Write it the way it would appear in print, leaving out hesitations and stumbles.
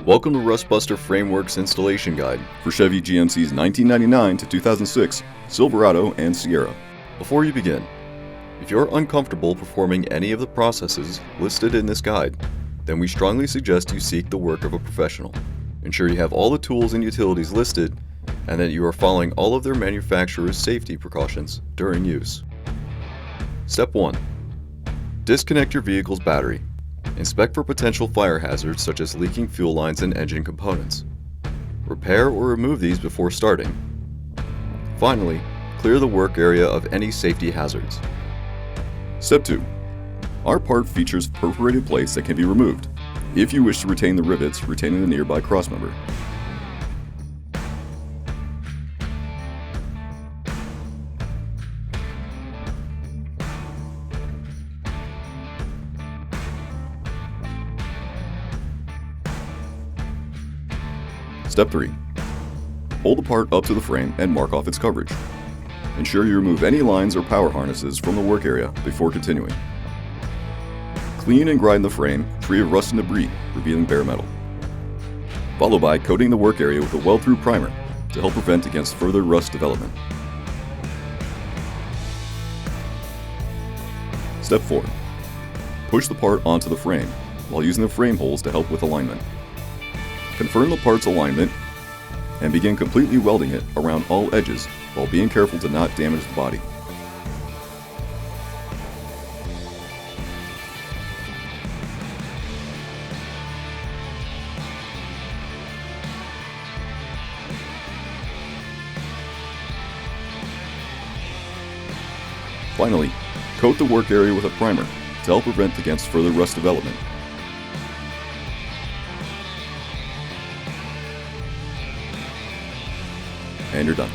Welcome to Rustbuster Frameworks Installation Guide for Chevy GMC's 1999 to 2006 Silverado and Sierra. Before you begin, if you're uncomfortable performing any of the processes listed in this guide, then we strongly suggest you seek the work of a professional. Ensure you have all the tools and utilities listed and that you are following all of their manufacturer's safety precautions during use. Step 1. Disconnect your vehicle's battery. Inspect for potential fire hazards such as leaking fuel lines and engine components. Repair or remove these before starting. Finally, clear the work area of any safety hazards. Step 2. Our part features perforated plates that can be removed. If you wish to retain the rivets, retaining the nearby crossmember. Step 3. Hold the part up to the frame and mark off its coverage. Ensure you remove any lines or power harnesses from the work area before continuing. Clean and grind the frame, free of rust and debris, revealing bare metal. Followed by coating the work area with a weld-through primer to help prevent against further rust development. Step 4. Push the part onto the frame while using the frame holes to help with alignment. Confirm the part's alignment and begin completely welding it around all edges while being careful to not damage the body. Finally, coat the work area with a primer to help prevent against further rust development. And you're done.